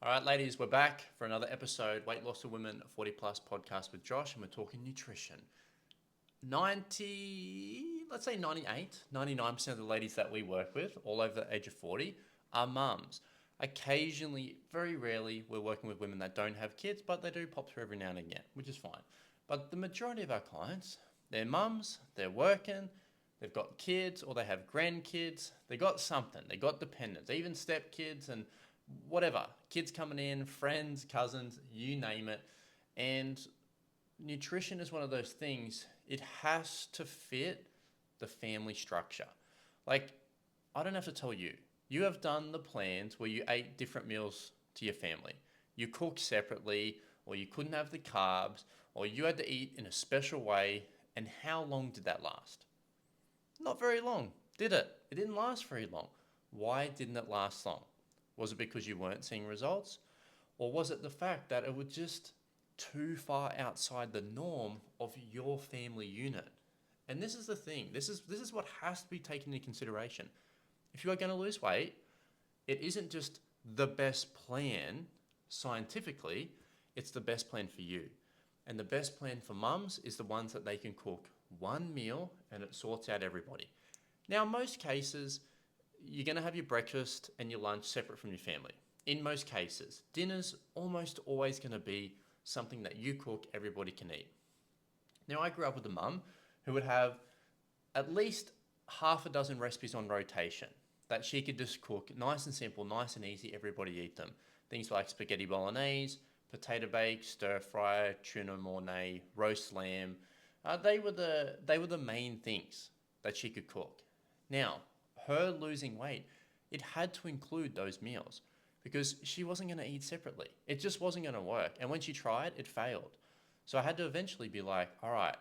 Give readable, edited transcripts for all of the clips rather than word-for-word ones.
All right, ladies, we're back for another episode, Weight Loss for Women 40 Plus podcast with Josh, and we're talking nutrition. 99% of the ladies that we work with, all over the age of 40, are mums. Occasionally, very rarely, we're working with women that don't have kids, but they do pop through every now and again, which is fine. But the majority of our clients, they're mums, they're working, they've got kids, or they have grandkids, they got something, they got dependents, even stepkids and whatever, kids coming in, friends, cousins, you name it. And nutrition is one of those things, it has to fit the family structure. Like, I don't have to tell you, you have done the plans where you ate different meals to your family. You cook separately, or you couldn't have the carbs, or you had to eat in a special way. And how long did that last? Not very long, did it? It didn't last very long. Why didn't it last long? Was it because you weren't seeing results? Or was it the fact that it was just too far outside the norm of your family unit? And this is the thing. This is what has to be taken into consideration. If you are going to lose weight, it isn't just the best plan scientifically, it's the best plan for you. And the best plan for mums is the ones that they can cook one meal and it sorts out everybody. Now, in most cases, you're going to have your breakfast and your lunch separate from your family. In most cases, dinner's almost always going to be something that you cook, everybody can eat. Now, I grew up with a mum who would have at least half a dozen recipes on rotation that she could just cook nice and simple, nice and easy, everybody eat them. Things like spaghetti bolognese, potato bake, stir fry, tuna mornay, roast lamb. They were the main things that she could cook. Now, her losing weight, it had to include those meals because she wasn't going to eat separately. It just wasn't going to work. And when she tried, it failed. So I had to eventually be like, all right,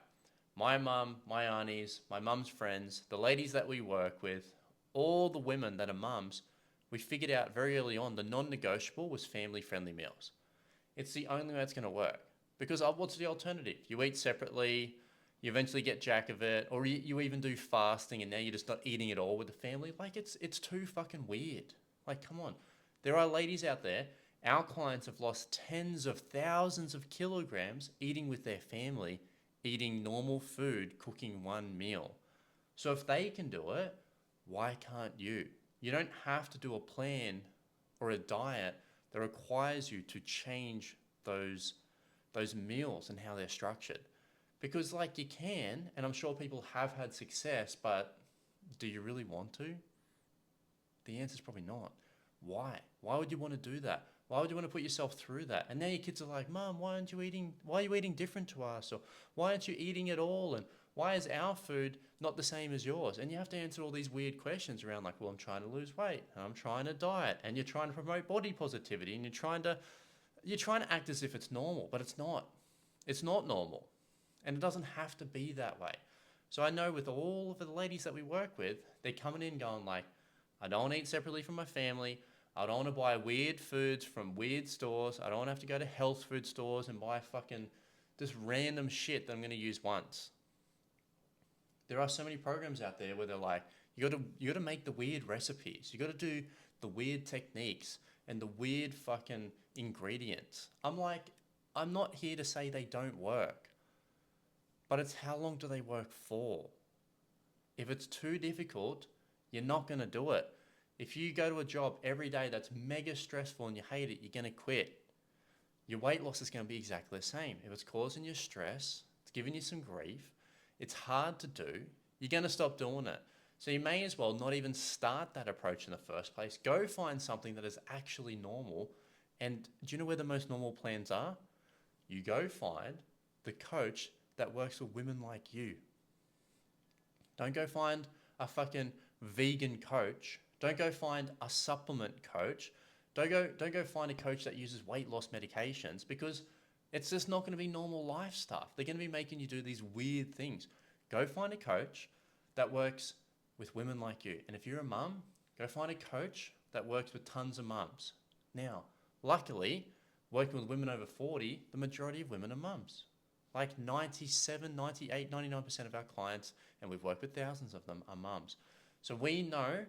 my mum, my aunties, my mum's friends, the ladies that we work with, all the women that are mums, we figured out very early on the non-negotiable was family-friendly meals. It's the only way it's going to work. Because what's the alternative? You eat separately, you eventually get jack of it, or you even do fasting and now you're just not eating at all with the family. Like, it's too fucking weird. Like, come on. There are ladies out there, our clients have lost tens of thousands of kilograms eating with their family, eating normal food, cooking one meal. So if they can do it, why can't you? You don't have to do a plan or a diet that requires you to change those meals and how they're structured. Because like you can, and I'm sure people have had success, but do you really want to? The answer is probably not. Why? Why would you want to do that? Why would you want to put yourself through that? And now your kids are like, Mom, why are you eating different to us? Or why aren't you eating at all? And why is our food not the same as yours? And you have to answer all these weird questions around like, well, I'm trying to lose weight, and I'm trying to diet, and you're trying to promote body positivity, and you're trying to act as if it's normal, but it's not. It's not normal. And it doesn't have to be that way. So I know with all of the ladies that we work with, they're coming in going like, I don't want to eat separately from my family. I don't want to buy weird foods from weird stores. I don't want to have to go to health food stores and buy fucking just random shit that I'm going to use once. There are so many programs out there where they're like, you got to make the weird recipes. You got to do the weird techniques and the weird fucking ingredients. I'm like, I'm not here to say they don't work, but it's how long do they work for? If it's too difficult, you're not going to do it. If you go to a job every day that's mega stressful and you hate it, you're going to quit. Your weight loss is going to be exactly the same. If it's causing you stress, it's giving you some grief, it's hard to do, you're going to stop doing it. So you may as well not even start that approach in the first place. Go find something that is actually normal. And do you know where the most normal plans are? You go find the coach that works with women like you. Don't go find a fucking vegan coach. Don't go find a supplement coach. Don't go find a coach that uses weight loss medications because it's just not going to be normal life stuff. They're going to be making you do these weird things. Go find a coach that works with women like you. And if you're a mum, go find a coach that works with tons of mums. Now, luckily, working with women over 40, the majority of women are mums. Like 97, 98, 99% of our clients, and we've worked with thousands of them, are mums. So we know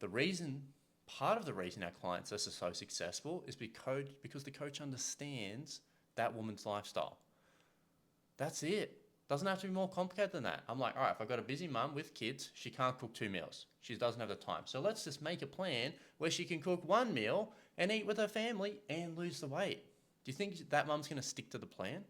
the reason Part of the reason our clients are so successful is because the coach understands that woman's lifestyle. That's it. Doesn't have to be more complicated than that. I'm like, all right, if I've got a busy mum with kids, she can't cook 2 meals. She doesn't have the time. So let's just make a plan where she can cook 1 meal and eat with her family and lose the weight. Do you think that mum's going to stick to the plan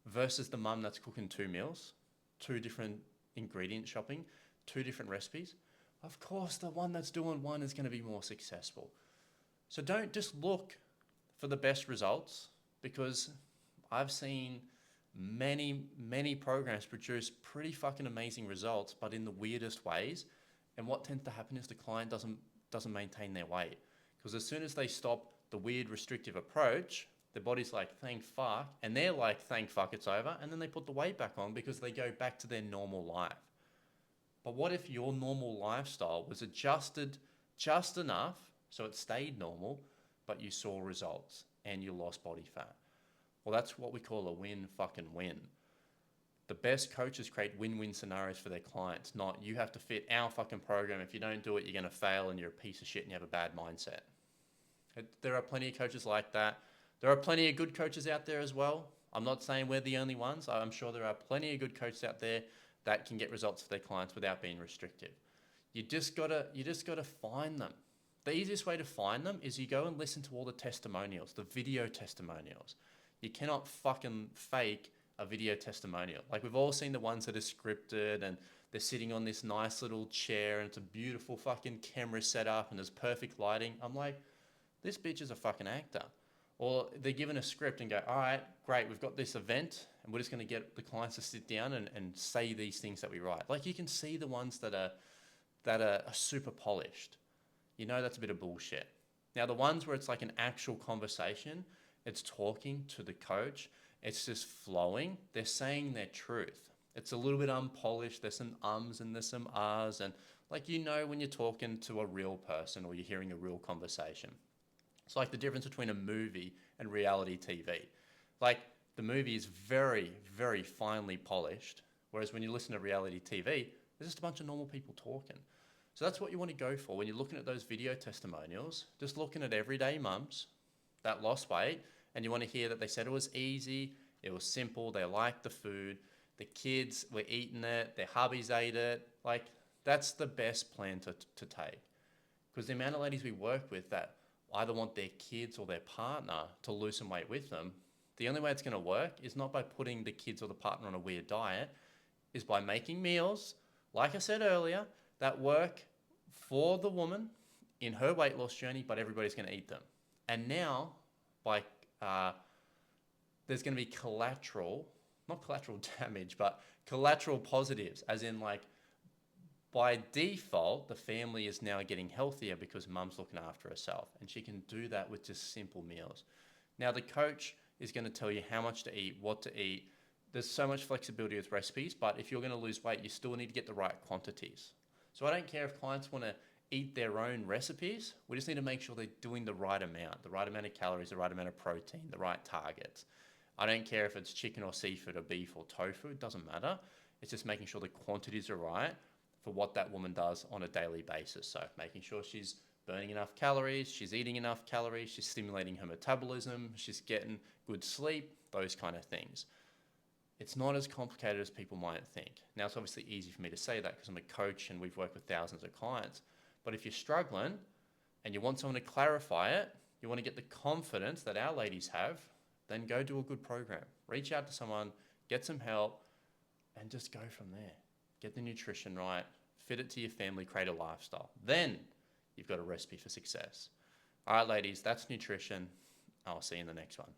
versus the mum that's cooking 2 meals, 2 different ingredient shopping, 2 different recipes? Of course, the one that's doing one is going to be more successful. So don't just look for the best results, because I've seen many programs produce pretty fucking amazing results, but in the weirdest ways. And what tends to happen is the client doesn't maintain their weight, because as soon as they stop the weird restrictive approach, their body's like, thank fuck, and they're like, thank fuck, it's over, and then they put the weight back on because they go back to their normal life. But what if your normal lifestyle was adjusted just enough so it stayed normal, but you saw results and you lost body fat? Well, that's what we call a win fucking win. The best coaches create win-win scenarios for their clients, not you have to fit our fucking program. If you don't do it, you're going to fail and you're a piece of shit and you have a bad mindset. There are plenty of coaches like that. There are plenty of good coaches out there as well. I'm not saying we're the only ones. I'm sure there are plenty of good coaches out there that can get results for their clients without being restrictive. You just gotta find them. The easiest way to find them is you go and listen to all the testimonials, the video testimonials. You cannot fucking fake a video testimonial. Like, we've all seen the ones that are scripted and they're sitting on this nice little chair and it's a beautiful fucking camera setup and there's perfect lighting. I'm like, this bitch is a fucking actor. Or they're given a script and go, all right, great, we've got this event and we're just going to get the clients to sit down and say these things that we write. Like, you can see the ones that are super polished. You know that's a bit of bullshit. Now, the ones where it's like an actual conversation, it's talking to the coach, it's just flowing, they're saying their truth. It's a little bit unpolished, there's some ums and there's some ahs, and like, you know when you're talking to a real person or you're hearing a real conversation. It's like the difference between a movie and reality TV. Like, the movie is very, very finely polished, whereas when you listen to reality TV, there's just a bunch of normal people talking. So that's what you want to go for when you're looking at those video testimonials, just looking at everyday mums that lost weight, and you want to hear that they said it was easy, it was simple, they liked the food, the kids were eating it, their hubbies ate it. Like, that's the best plan to take. Because the amount of ladies we work with that either want their kids or their partner to lose some weight with them, the only way it's going to work is not by putting the kids or the partner on a weird diet, is by making meals, like I said earlier, that work for the woman in her weight loss journey, but everybody's going to eat them. And now, there's going to be not collateral damage, but collateral positives, as in, like, by default, the family is now getting healthier because mum's looking after herself, and she can do that with just simple meals. Now, the coach is going to tell you how much to eat, what to eat. There's so much flexibility with recipes, but if you're going to lose weight, you still need to get the right quantities. So I don't care if clients want to eat their own recipes. We just need to make sure they're doing the right amount of calories, the right amount of protein, the right targets. I don't care if it's chicken or seafood or beef or tofu. It doesn't matter. It's just making sure the quantities are right for what that woman does on a daily basis. So making sure she's burning enough calories, she's eating enough calories, she's stimulating her metabolism, she's getting good sleep, those kind of things. It's not as complicated as people might think. Now, it's obviously easy for me to say that because I'm a coach and we've worked with thousands of clients. But if you're struggling and you want someone to clarify it, you want to get the confidence that our ladies have, then go do a good program. Reach out to someone, get some help, and just go from there. Get the nutrition right, fit it to your family, create a lifestyle. Then you've got a recipe for success. All right, ladies, that's nutrition. I'll see you in the next one.